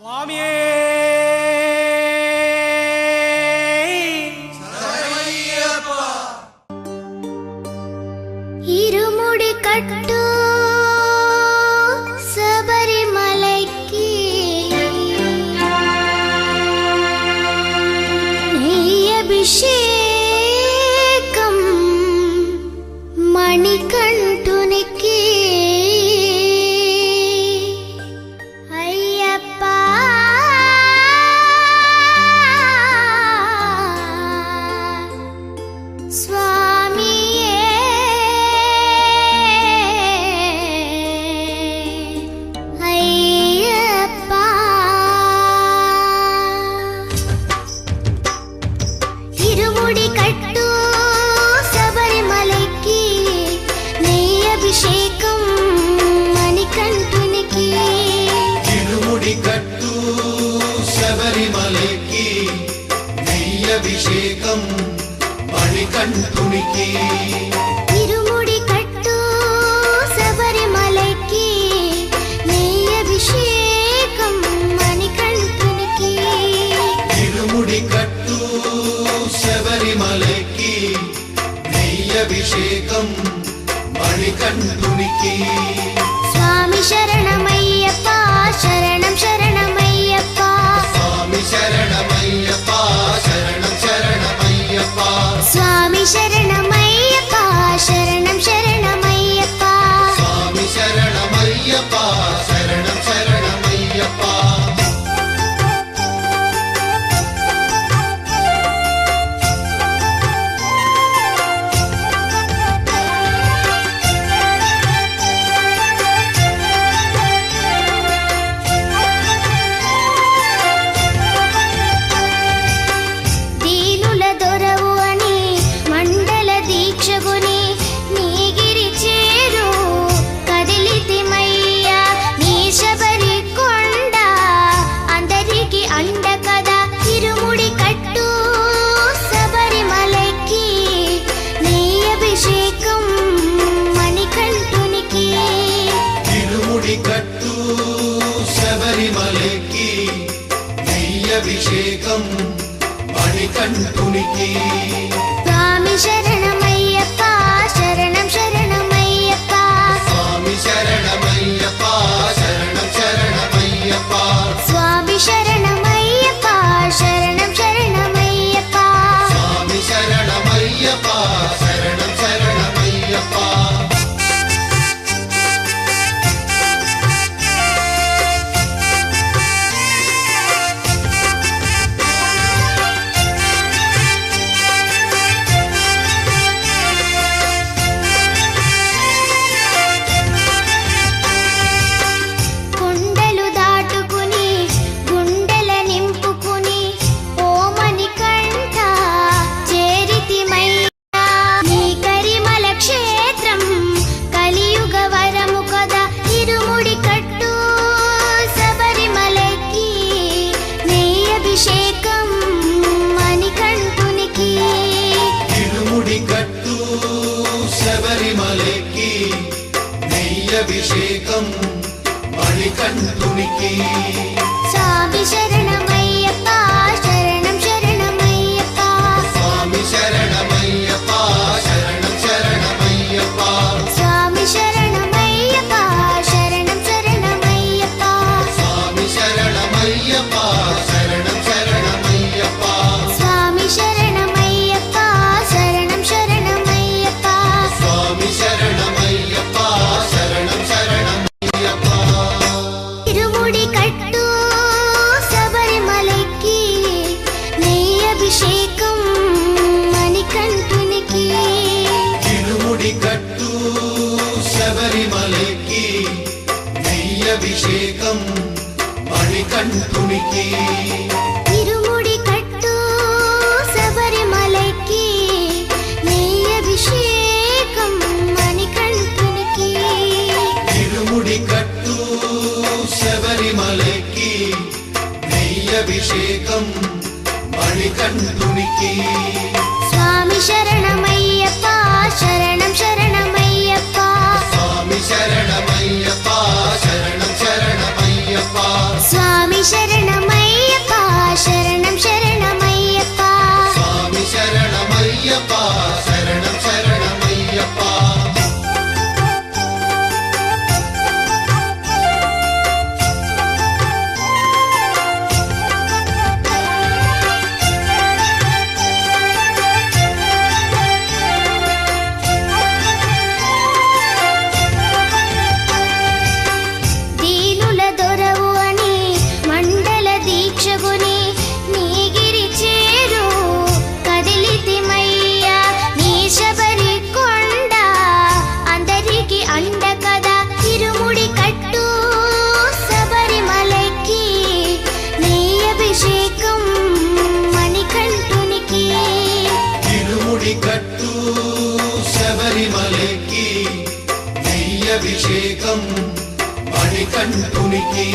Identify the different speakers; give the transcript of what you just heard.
Speaker 1: స్వామియే శరణమయ్యప్ప.
Speaker 2: ఇరుముడి కట్టు శబరిమలైకి అభిషేకం మణికంఠునికి అయ్యప్ప స్వామియే అయ్యప్ప. ఇరుముడి కట్టు శబరిమలైకి నెయ్యి అభిషేకం మణికంఠునికి.
Speaker 3: ఇరుముడి కట్టు శబరిమలైకి నెయ్యి అభిషేకం మణికంఠునికి.
Speaker 2: ఇరుముడి కట్టు శబరిమలైకి నెయ్యి అభిషేకం మణికంఠునికి.
Speaker 3: ఇరుముడి కట్టు శబరిమలైకి నెయ్యి అభిషేకం మణికంఠునికి.
Speaker 2: స్వామి శరణమయ్యప్ప శరణం శరణమయ్యప్ప.
Speaker 3: స్వామి శరణమయ్యప్ప శరణం శరణమయ్యప్ప.
Speaker 2: స్వామి శరణమయ్యప్ప శరణం శరణమయ్యప్ప.
Speaker 3: స్వామి శరణమయ్యప్ప శరణం శరణమయ్యప్ప.
Speaker 2: దీనుల దొరవు అని మండల దీక్షగుని నీగిరి చేరు కదిలితిమయ్యా నీ శబరి కొండ అందరికి అండ కదా. ఇరుముడి కట్టు శబరిమలైకి నెయ్యి అభిషేకం మణికంఠునికి.
Speaker 3: ఇరుముడి కట్టు శబరిమలైకి నెయ్యి అభిషేకం మణికంఠునికి.
Speaker 2: స్వామి శరణమయ్యప్ప శరణం శరణమయ్యప్ప.
Speaker 3: స్వామి శరణమయ్యప్ప శరణం శరణమయ్యప్ప.
Speaker 2: స్వామి శరణమయ్యప్ప శరణం శరణమయ్యప్ప.
Speaker 3: స్వామి శరణమయ్యప్ప శరణం శరణమయ్యప్ప.
Speaker 2: కొండలు దాటుకుని గుండెల నింపుకుని ఓమని కంఠ చేరితిమయ్యా నీ కరిమల క్షేత్రం కలియుగ వరము కదా. ఇరుముడి కట్టు శబరిమలైకి నెయ్యి అభిషేకం మణికంఠునికి.
Speaker 3: ఇరుముడి కట్టు శబరిమలైకి నెయ్యి అభిషేకం మణికంఠునికి.
Speaker 2: స్వామి శరణమయ్యప్ప శరణం శరణమయ్యప్ప.
Speaker 3: స్వామి శరణమయ్యప్ప శరణం శరణమయ్యప్ప.
Speaker 2: స్వామి శరణమయ్యప్ప శరణం శరణమయ్యప్ప.
Speaker 3: స్వామి శరణమయ్యప్ప శరణం శరణమయ్యప్ప.
Speaker 2: స్వామి శరణమయ్యప్ప శరణం శరణమయ్యప్ప.
Speaker 3: స్వామి శరణమయ్యప్ప శరణం శరణమయ్యప్ప.
Speaker 2: ఇరుముడి కట్టు శబరిమలైకి నెయ్యి అభిషేకం మణికంఠునికి.
Speaker 3: ఇరుముడి కట్టు శబరిమలైకి నెయ్యి అభిషేకం మణికంఠునికి.
Speaker 2: ఇరుముడి కట్టు శబరిమలైకి నెయ్యి అభిషేకం మణికంఠునికి.
Speaker 3: ఇరుముడి కట్టు శబరిమలైకి నెయ్యి అభిషేకం మణికంఠునికి.
Speaker 2: స్వామి శరణమయ్యప్ప శరణం శరణమయ్యప్ప.
Speaker 3: స్వామి శరణమయ్యప్ప శరణం శరణమయ్యప్ప.
Speaker 2: స్వామి స్వామి శరణమయ్యప్ప శరణం శరణమయ్యప్ప
Speaker 3: స్వామి శరణమయ్యప్ప శరణం శరణమయ్యప్ప
Speaker 2: దీనుల దొరవు అని మండల దీక్షగుని నీగిరి చేరు కదిలితిమయ్యా నీ శబరి కొండ అందరికి అండ కదా ఇరుముడి కట్టు శబరిమలకి నీ అభిషేకం మణికంఠునికి
Speaker 3: ఇరుముడి కట్టు శబరిమలకి నెయ్యభిషేకం మణికంఠునికి